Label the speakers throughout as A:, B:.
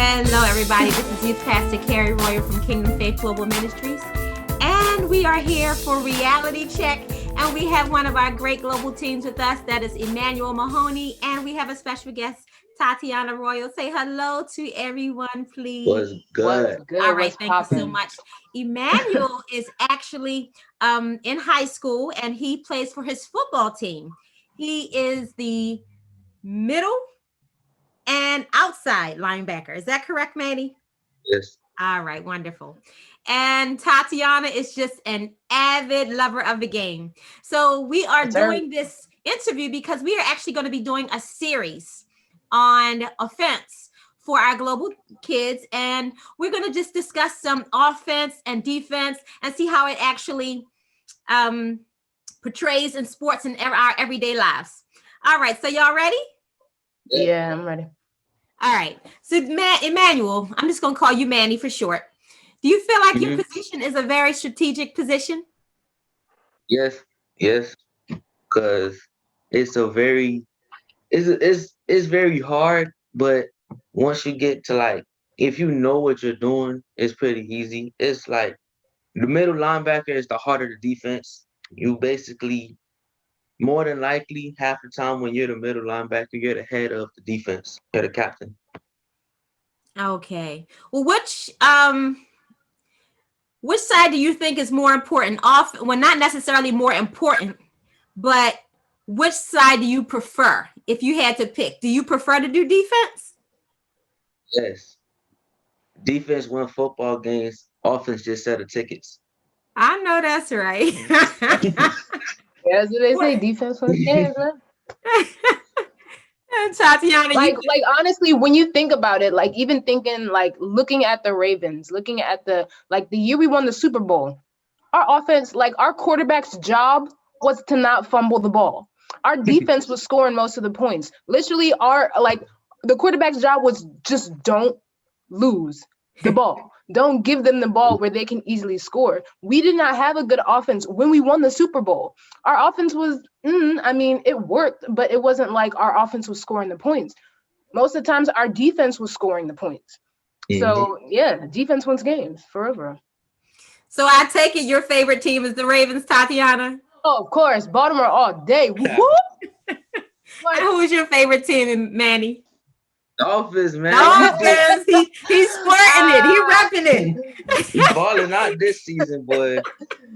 A: Hello, everybody. This is Youth Pastor Carrie Royer from Kingdom Faith Global Ministries. And we are here for Reality Check. And we have one of our great global teams with us. That is Emmanuel Mahoney. And we have a special guest, Tatiana Royal. Say hello to everyone, please.
B: Was good.
C: What's good?
A: All right.
C: What's
A: Thank you so much. Emmanuel is actually in high school, and he plays for his football team. He is the middle and outside linebacker. Is that correct, Manny?
B: Yes.
A: All right, wonderful. And Tatiana is just an avid lover of the game. So we are doing this interview because we are actually going to be doing a series on offense for our global kids. And we're going to just discuss some offense and defense and see how it actually portrays in sports and our everyday lives. All right, so y'all ready?
C: Yeah, I'm ready.
A: All right. So, Emmanuel, I'm just going to call you Manny for short. Do you feel like your position is a very strategic position?
B: Yes, because it's a very it's very hard, but once you get to like if you know what you're doing, it's pretty easy. It's like the middle linebacker is the heart of the defense. You basically more than likely half the time when you're the middle linebacker, you're the head of the defense. You're the captain.
A: Okay. Well, which side do you think is more important? Well, not necessarily more important, but which side do you prefer if you had to pick? Do you prefer to do defense?
B: Yes. Defense win football games. Offense just sell the tickets.
A: I know that's right.
C: Yeah, that's what they say. Defense wins games, man.
A: Tatiana,
C: like honestly, when you think about it, like even thinking, like looking at the Ravens, looking at the year we won the Super Bowl, our offense, like our quarterback's job was to not fumble the ball. Our defense was scoring most of the points. Literally, the quarterback's job was just don't lose the ball. Don't give them the ball where they can easily score. We did not have a good offense when we won the Super Bowl. Our offense was, it worked, but it wasn't like our offense was scoring the points. Most of the times, our defense was scoring the points. So, yeah, defense wins games forever.
A: So I take it your favorite team is the Ravens, Tatiana?
C: Oh, of course. Baltimore all day.
A: Who's your favorite team, Manny?
B: Dolphins, man.
A: Dolphins. He's squirting it. He repping it.
B: He's balling out this season, boy.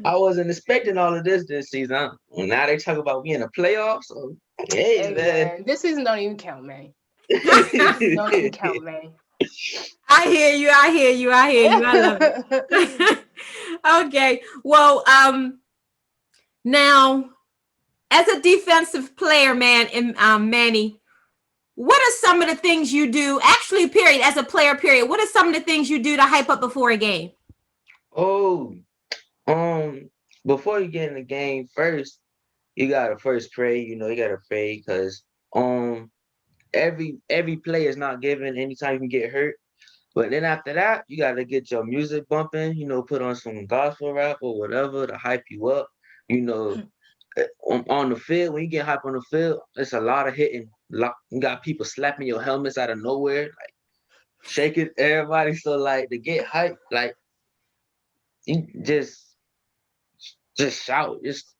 B: I wasn't expecting all of this season. Now they talk about being a playoffs. So, hey, man.
C: This season don't even count, man. Don't even count, man.
A: I hear you. I love it. Okay. Well, now, as a defensive player, Manny, what are some of the things you do? Actually, period, as a player, period. What are some of the things you do to hype up before a game?
B: Oh, before you get in the game, first you gotta first pray. You gotta pray because every play is not given anytime you can get hurt. But then after that, you gotta get your music bumping. Put on some gospel rap or whatever to hype you up. On the field, when you get hype on the field, it's a lot of hitting. You got people slapping your helmets out of nowhere, like shaking everybody. So like to get hype, like you just shout, just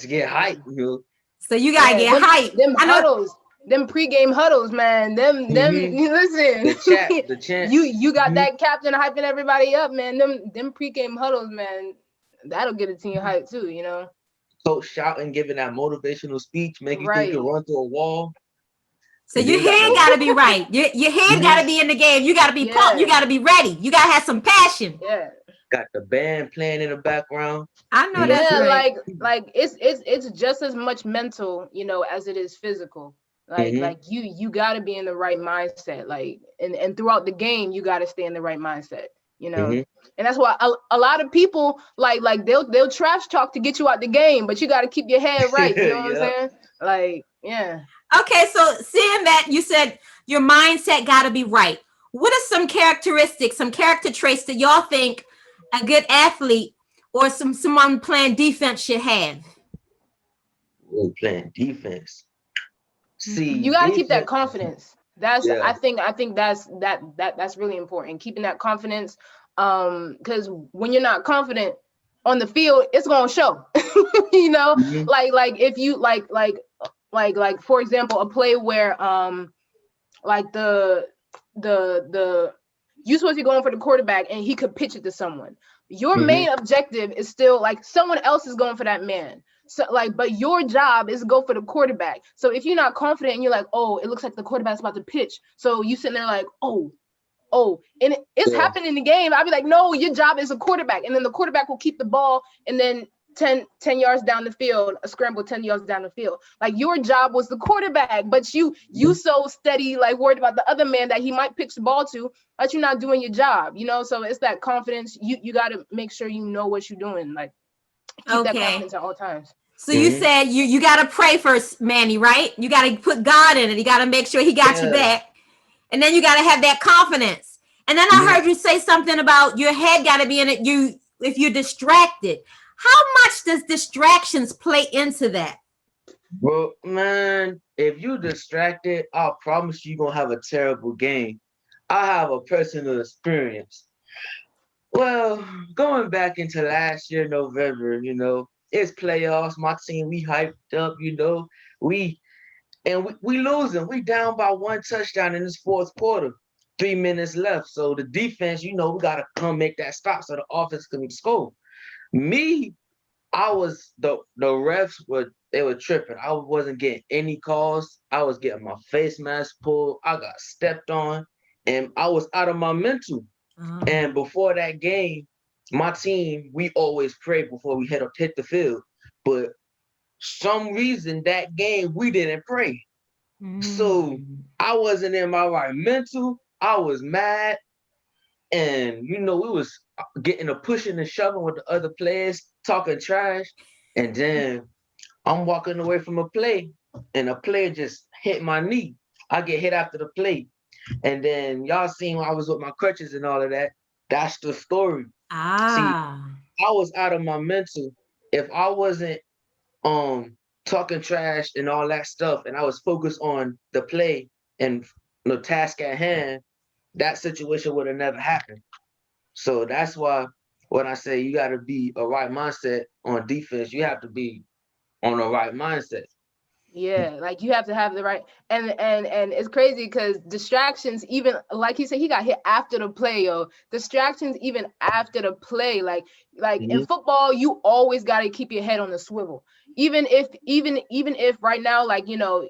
B: get hype.
A: So you gotta get hype.
C: Them huddles, them pregame huddles, man. Them. Listen,
B: the chant.
C: You got that captain hyping everybody up, man. Them pregame huddles, man. That'll get a team hype too.
B: Coach shouting, giving that motivational speech, making you think you can run through a wall.
A: So your head got to be right. Your head got to be in the game. You got to be pumped. You got to be ready. You got to have some passion.
C: Yeah.
B: Got the band playing in the background.
A: I know that's right.
C: Like it's just as much mental, as it is physical. Like you got to be in the right mindset. Like and throughout the game, you got to stay in the right mindset. And that's why a lot of people like they'll trash talk to get you out the game, but you got to keep your head right. You know what I'm saying? Like, yeah.
A: Okay, so seeing that you said your mindset got to be right. What are some characteristics, some character traits that y'all think a good athlete or someone playing defense should have?
B: Playing defense. See,
C: you got to keep that confidence.
B: Yeah.
C: I think that's really important. Keeping that confidence. Because when you're not confident on the field, it's gonna show. You know,
B: Mhm.
C: like if you like for example, a play where like the you supposed to be going for the quarterback and he could pitch it to someone. Your
B: Mhm.
C: main objective is still like someone else is going for that man. So like, but your job is to go for the quarterback. So if you're not confident and you're like, oh, it looks like the quarterback's about to pitch. So you sitting there like, oh, and it's
B: Yeah.
C: happened in the game. I'd be like, no, your job is a quarterback. And then the quarterback will keep the ball and then 10 yards down the field, a scramble 10 yards down the field. Like your job was the quarterback, but you
B: Mhm.
C: so steady, like worried about the other man that he might pitch the ball to, that you're not doing your job, you know? So it's that confidence. You got to make sure you know what you're doing. Like keep that
A: Okay.
C: confidence at all times.
A: So you
B: Mhm.
A: said you got to pray first, Manny, right? You got to put God in it. You got to make sure He got your
B: Yeah.
A: back, and then you got to have that confidence. And then I
B: Mhm.
A: heard you say something about your head got to be in it. You if you're distracted, how much does distractions play into that?
B: Bro, man, if you distracted, I promise you gonna have a terrible game. I have a personal experience. Well, going back into last year, November, it's playoffs. My team, we hyped up, we we losing. We down by one touchdown in this fourth quarter. 3 minutes left. So the defense, we gotta come make that stop so the offense can score. Me, I was the refs were tripping. I wasn't getting any calls. I was getting my face mask pulled. I got stepped on, and I was out of my mental.
A: Oh.
B: And before that game, my team, we always pray before we hit the field. But some reason that game we didn't pray. So
A: Mm.
B: I wasn't in my right mental. I was mad. And we was getting a pushing and shoving with the other players, talking trash. And then I'm walking away from a play, and a player just hit my knee. I get hit after the play. And then y'all seen when I was with my crutches and all of that. That's the story. See,
A: Ah.
B: I was out of my mental. If I wasn't talking trash and all that stuff, and I was focused on the play and the task at hand, that situation would have never happened. So that's why when I say you got to be a right mindset on defense, you have to be on the right mindset.
C: Yeah, like you have to have the right, and it's crazy because distractions, even like he said, he got hit after the play, yo. Distractions even after the play, like in
B: Mhm.
C: football, you always got to keep your head on the swivel. Even if right now, like your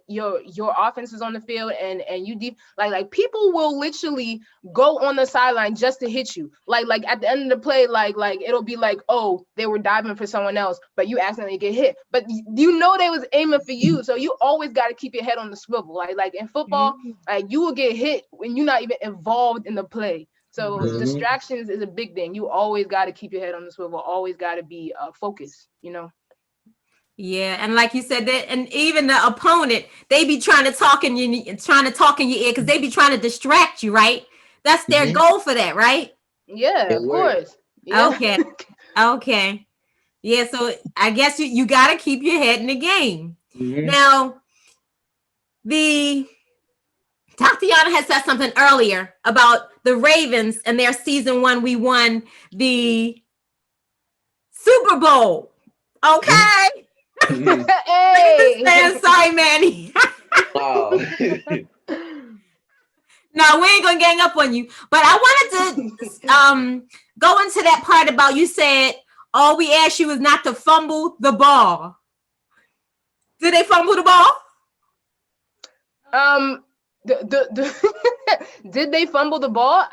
C: offense is on the field and you deep, like people will literally go on the sideline just to hit you. Like at the end of the play, like it'll be like, oh, they were diving for someone else, but you accidentally get hit. But you know they was aiming for you, so you always got to keep your head on the swivel. Like in football,
A: Mm.
C: like you will get hit when you're not even involved in the play. So
A: Wow.
B: Mhm.
C: distractions is a big thing. You always got to keep your head on the swivel. Always got to be focused. You know.
A: Yeah, and like you said, that, and even the opponent, they be trying to talk in your ear because they be trying to distract you, right? That's their
B: Mhm.
A: goal for that, right?
C: Yeah,
B: It
C: of
B: worked.
C: course. Yeah.
A: Okay, okay, yeah. So I guess you got to keep your head in the game.
B: Mhm.
A: Now, the Tatiana had said something earlier about the Ravens and their season 1. We won the Super Bowl.
B: Mhm.
A: Okay,
B: Mhm.
A: Ravens
C: Hey.
A: fans, sorry, Manny.
B: Oh.
A: No, we ain't gonna gang up on you. But I wanted to go into that part about you said all we asked you is not to fumble the ball. Did they fumble the ball?
C: um, did they fumble the ball?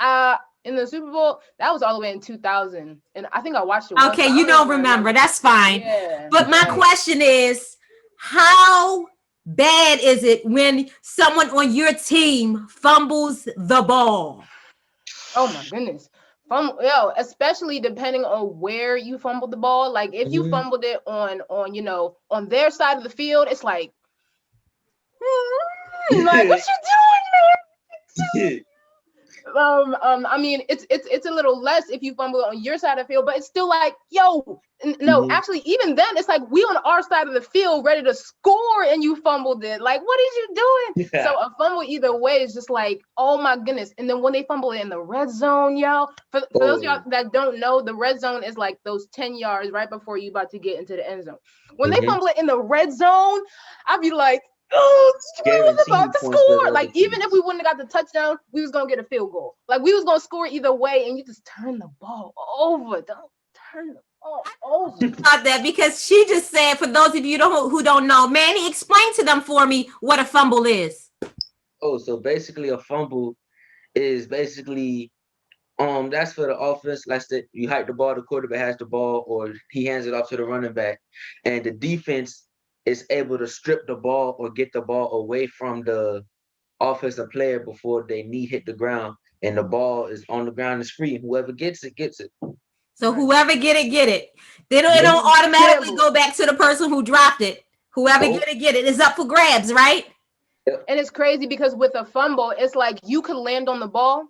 C: In the Super Bowl, that was all the way in 2000, and I think I watched it once,
A: Okay,
C: but I
A: you
C: don't
A: don't
C: even
A: remember.
C: remember.
A: That's fine.
C: Yeah,
A: But my
C: right.
A: question is, how bad is it when someone on your team fumbles the ball?
C: Oh my goodness. Especially depending on where you fumbled the ball. Like if you
B: Mhm.
C: fumbled it on their side of the field, it's like, like what you doing, man? I mean, it's a little less if you fumble on your side of the field, but it's still like, yo, no,
B: Mhm.
C: actually, even then, it's like we on our side of the field ready to score, and you fumbled it. Like, what is you doing? So
B: Yeah.
C: a fumble either way is just like, oh my goodness. And then when they fumble it in the red zone, yo, for those of y'all
B: Oh.
C: that don't know, the red zone is like those 10 yards right before you about to get into the end zone. When they
B: Mhm.
C: fumble it in the red zone, I'd be like, oh, we was about
B: Guaranteed
C: to
B: points for the
C: score.
B: other
C: Like, even if we
B: teams.
C: wouldn't have got the touchdown, we was gonna get a field goal. Like, we was gonna score either way, and you just turn the ball over. Don't turn the ball over.
A: About that because she just said, for those of you who don't know, Manny, explain to them for me what a fumble is.
B: Oh, so basically a fumble is basically that's for the offense. Like that you hike the ball, the quarterback has the ball, or he hands it off to the running back, and the defense is able to strip the ball or get the ball away from the offensive player before they knee hit the ground, and the ball is on the ground is free. Whoever gets it gets it.
A: So
C: Right.
A: whoever get it. They don't, it
B: Yeah.
A: don't automatically
C: Scramble.
A: go back to the person who dropped it. Whoever
B: Nope.
A: get it is up for grabs, right?
B: Yep.
C: And it's crazy because with a fumble, it's like you could land on the ball,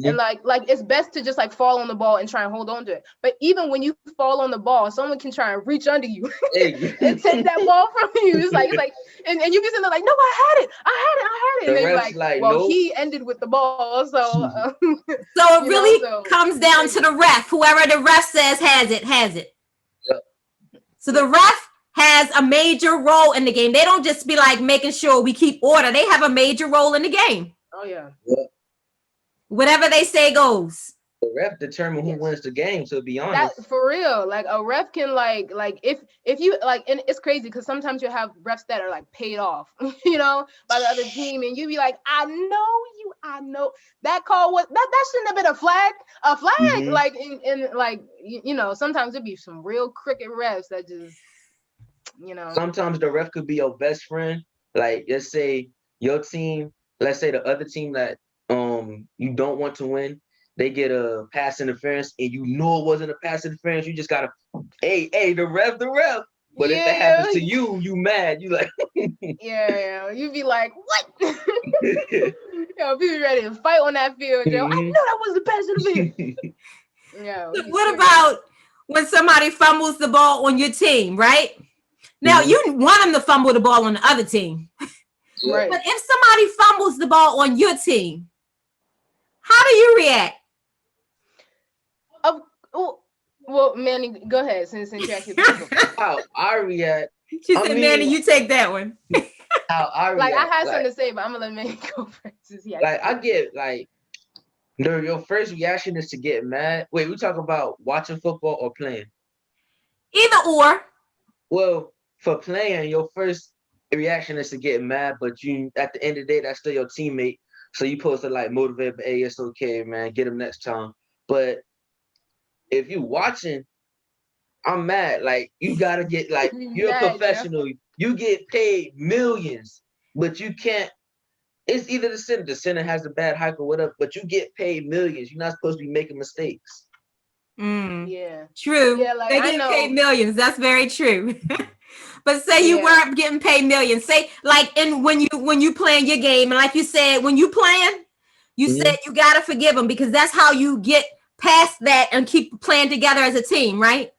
C: and
B: Mhm.
C: like it's best to just like fall on the ball and try and hold on to it. But even when you fall on the ball, someone can try and reach under you
B: Hey.
C: and take that ball from you. It's like and you be sitting there like, no, I had it,
B: The
C: and they
B: ref's
C: like,
B: like,
C: well,
B: nope.
C: he ended with the ball, so
A: So it
C: you know,
A: really
C: so
A: comes
C: it's
A: down to
C: crazy.
A: the ref. Whoever the ref says has it, has it.
B: Yep.
A: So the ref has a major role in the game. They don't just be like making sure we keep order. They have a major role in the game.
C: Oh yeah,
B: Yep.
A: Whatever they say goes.
B: The ref determine who
C: yes.
B: wins the game. To be
C: That
B: honest.
C: for real, like a ref can like if you like, and it's crazy because sometimes you have refs that are like paid off, by the other team, and you be like, I know that call was that shouldn't have been a flag,
B: Hmm.
C: like in like sometimes it'd be some real cricket refs that just you know
B: Sometimes the ref could be your best friend. Like let's say your team, let's say the other team that you don't want to win, they get a pass interference and you know it wasn't a pass interference. You just gotta, hey, the ref. But if it
C: yeah
B: happens to you, you mad. You like,
C: you'd be like, what? People be ready to fight on that field, Joe. I
B: Mhm.
C: know that was the pass interference. Yeah,
A: So
C: we be
A: what
C: serious.
A: about when somebody fumbles the ball on your team, right? Now
B: Mhm.
A: you want them to fumble the ball on the other team.
B: Yep.
C: Right.
A: But if somebody fumbles the ball on your team, how do you react?
C: Of oh, well, Manny, go ahead since you actually go first.
B: How I react,
A: She
B: I
A: said, Manny,
B: mean,
A: you take that one.
B: how I
C: Like I
B: react,
C: had something to say, but I'm gonna let Manny go first since he
B: like
C: actually
B: I
C: went.
B: get like your first reaction is to get mad. Wait, we talk about watching football or playing?
A: Either or.
B: Well, for playing, your first reaction is to get mad, but you at the end of the day, that's still your teammate. So you supposed to like motivate, but hey, it's okay, man. Get him next time. But if you watching, I'm mad. Like you gotta get like
C: You
B: you're a
C: mad, Joe?
B: professional. You get paid millions, but you can't. It's either the center. The center has a bad hike or whatever, but you get paid millions. You're not supposed to be making mistakes.
A: Mm,
C: Yeah.
A: true.
C: Yeah, like
A: They
C: I
A: get paid
C: know.
A: millions. That's very true. But say you
C: Yeah.
A: weren't getting paid millions. Say like in when you playing your game, and like you said, when you playing, you said
B: Mhm.
A: you gotta forgive them because that's how you get past that and keep playing together as a team, right?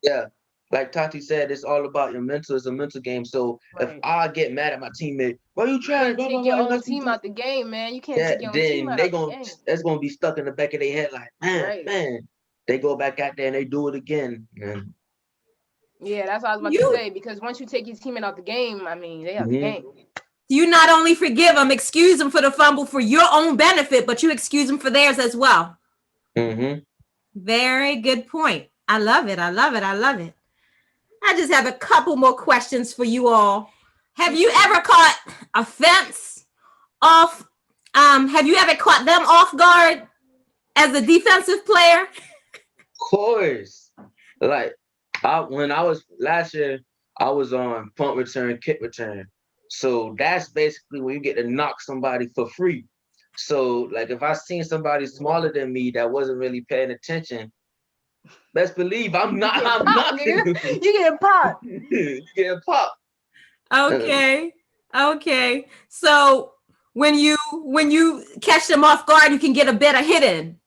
B: Yeah. Like Tati said, it's all about your mental. It's a mental game. So if
C: Right.
B: I get mad at my teammate, why you
C: You
B: trash?
C: can't
B: Blah blah
C: take
B: blah.
C: your
B: You
C: own
B: let you
C: team
B: do
C: out the game, man. You can't
B: that.
C: take your own team
B: Then
C: out the game.
B: that's gonna be stuck in the back of their head. Like
C: Right.
B: man. They go back out there and they do it again. And
C: Yeah, that's what I was about to
A: You
C: say. Because once you take your teammate out the game, I mean, they out the
B: mhm,
C: game.
A: you not only forgive them, excuse them for the fumble for your own benefit, but you excuse them for theirs as well.
B: mhm.
A: Very good point. I love it. I love it. I love it. I just have a couple more questions for you all. Have you ever caught a fence off? Have you ever caught them off guard as a defensive player?
B: Course. Like when I was last year, I was on punt return, kick return. So that's basically when you get to knock somebody for free. So like if I seen somebody smaller than me that wasn't really paying attention, best believe
C: You getting
B: I'm
C: popped,
B: knocking
C: nigga.
B: you.
C: You getting popped.
B: You getting popped. Uh,
A: Okay. Okay. So when you catch them off guard, you can get a better hit in.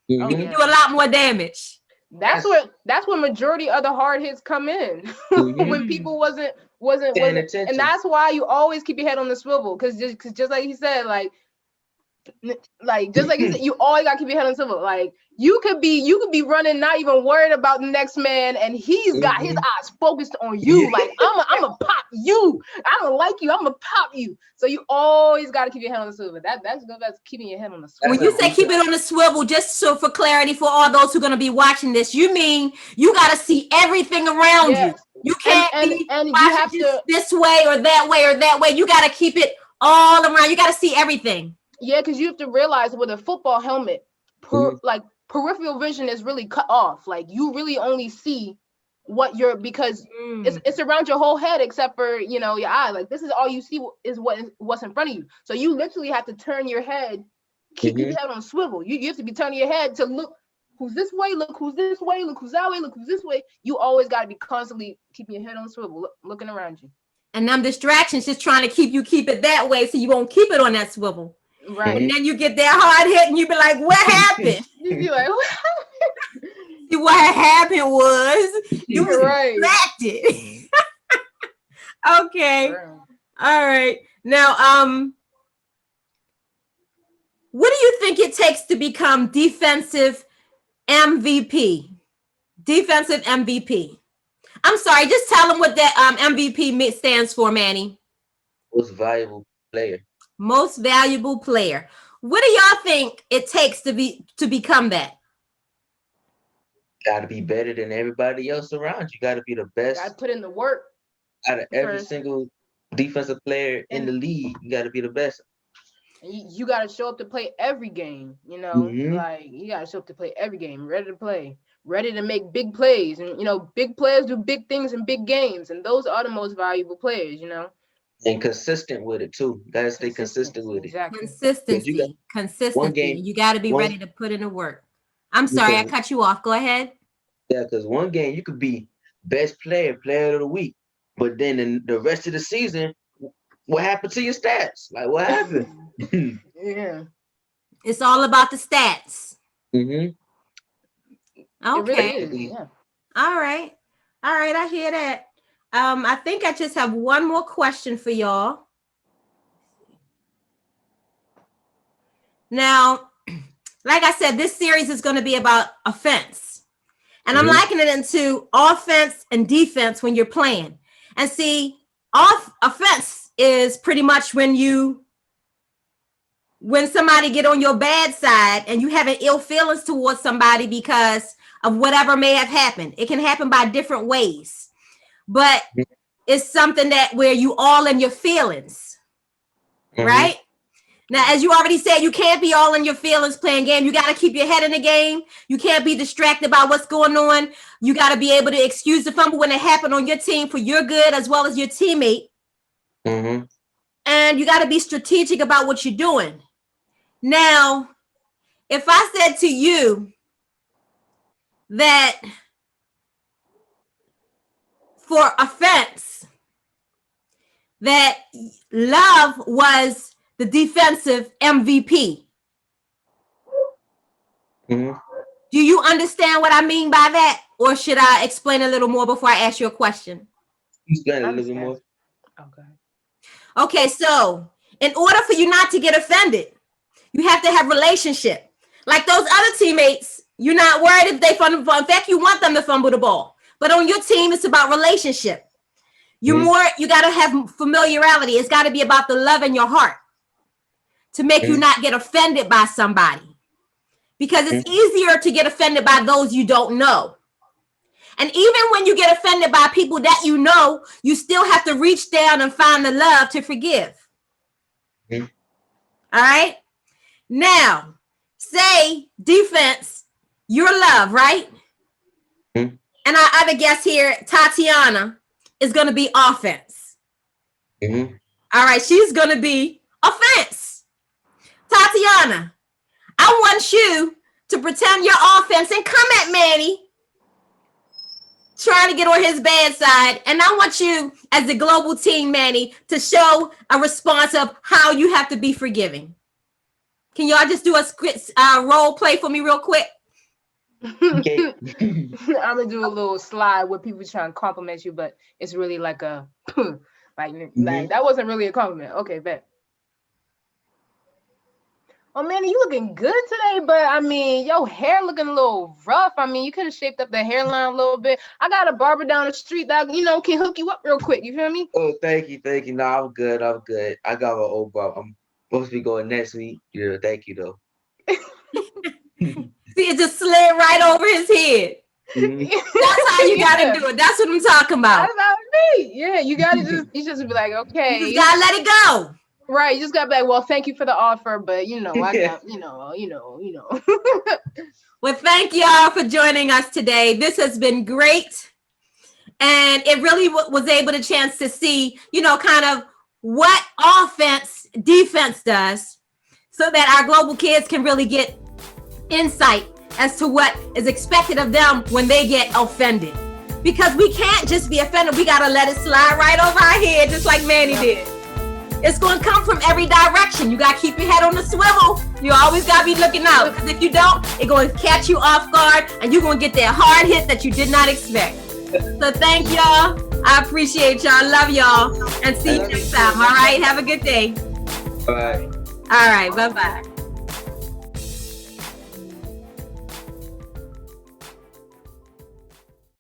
C: Oh,
A: You can
C: yeah.
A: do a lot more damage.
C: That's where majority of the hard hits come in. When people wasn't
B: Paying
C: and
B: attention.
C: that's why you always keep your head on the swivel, because just like he said, like just like you said, you always gotta keep your head on the swivel. Like you could be running, not even worried about the next man, and he's got his eyes focused on you. Like I'm a pop you. I don't like you. I'm gonna pop you. So you always gotta keep your head on the swivel. That's good. That's keeping your head on the swivel.
A: When you say keep it on the swivel, just so for clarity for all those who are going to be watching this, you mean you got to see everything around you. You can't be
C: you have
A: watching this way or that way or that way. You got to keep it all around. You got to see everything.
C: Yeah, because you have to realize with a football helmet, peripheral vision is really cut off. Like you really only see what you're, because it's around your whole head except for your eye. Like this is all you see is what's in front of you. So you literally have to turn your head, keep your head on a swivel. You have to be turning your head to look who's this way, look who's this way, look who's that way, look who's this way. You always got to be constantly keeping your head on a swivel, looking around you.
A: And them distractions just trying to keep it that way so you won't keep it on that swivel.
C: Right.
A: And then you get that hard hit and you be like, what happened?
C: You be like, what happened?
A: What happened was you were distracted. Okay.
C: Right.
A: All right. Now, what do you think it takes to become defensive MVP? Defensive MVP. I'm sorry, just tell them what that MVP stands for, Manny.
B: Most valuable player.
A: Most valuable player. What do y'all think it takes to become that?
B: Got to be better than everybody else around you. Got to be the best.
C: Got to put in the work.
B: Out of every single defensive player in the league, you got to be the best.
C: You got to show up to play every game. Like you got to show up to play every game, ready to play, ready to make big plays, and big players do big things in big games, and those are the most valuable players.
B: And consistent with it too. Got to stay consistent with it.
C: Exactly.
A: Consistency. You got to be ready to put in the work. I'm sorry, I cut you off. Go ahead.
B: Yeah, because one game you could be best player of the week, but then in the rest of the season, what happened to your stats? Like what happened?
C: Yeah.
A: It's all about the stats.
B: Mm-hmm.
A: Okay.
C: It really is, yeah.
A: All right. I hear that. I think I just have one more question for y'all. Now, like I said, this series is going to be about offense. And I'm likening it into offense and defense when you're playing. And see, offense is pretty much when somebody get on your bad side and you having ill feelings towards somebody because of whatever may have happened. It can happen by different ways. But it's something that where you all in your feelings, right? Now, as you already said, you can't be all in your feelings playing game. You got to keep your head in the game. You can't be distracted by what's going on. You got to be able to excuse the fumble when it happened on your team for your good as well as your teammate. And you got to be strategic about what you're doing. Now, if I said to you that for offense, that Love was the defensive MVP. Do you understand what I mean by that? Or should I explain a little more before I ask you a question?
B: Explain a little bit more.
A: Okay, so in order for you not to get offended, you have to have relationship. Like those other teammates, you're not worried if they fumble. In fact, you want them to fumble the ball. But on your team, it's about relationship. You got to have familiarity. It's got to be about the love in your heart to make you not get offended by somebody. Because it's easier to get offended by those you don't know. And even when you get offended by people that you know, you still have to reach down and find the love to forgive. All right? Now, say defense, your love, right? And our other guest here, Tatiana, is going to be offense. All right, she's going to be offense. Tatiana, I want you to pretend you're offense and come at Manny trying to get on his bad side. And I want you, as the global team, Manny, to show a response of how you have to be forgiving. Can y'all just do a role play for me real quick?
B: Okay.
C: I'm gonna do a little slide where people trying to compliment you, but it's really like a like that wasn't really a compliment. Okay, bet. Oh man, you looking good today, but I mean, your hair looking a little rough. I mean, you could have shaped up the hairline a little bit. I got a barber down the street that can hook you up real quick. You feel me?
B: Oh, thank you. No, I'm good. I got my old barber. I'm supposed to be going next week. Yeah, thank you though.
A: See, it just slid right over his head. That's how you gotta do it. That's what I'm talking about.
C: That's not me. Yeah, you gotta just be like, okay.
A: You just gotta let it go.
C: Right, you just gotta be like, well, thank you for the offer, but I got,
A: Well, thank y'all for joining us today. This has been great. And it really was able to chance to see, kind of what defense does so that our global kids can really get insight as to what is expected of them when they get offended. Because we can't just be offended. We got to let it slide right over our head, just like Manny did. It's going to come from every direction. You got to keep your head on the swivel. You always got to be looking out. Because if you don't, it's going to catch you off guard and you're going to get that hard hit that you did not expect. So thank y'all. I appreciate y'all. Love y'all. And see you next time. All right. Have a good day.
B: Bye.
A: All right. Bye-bye.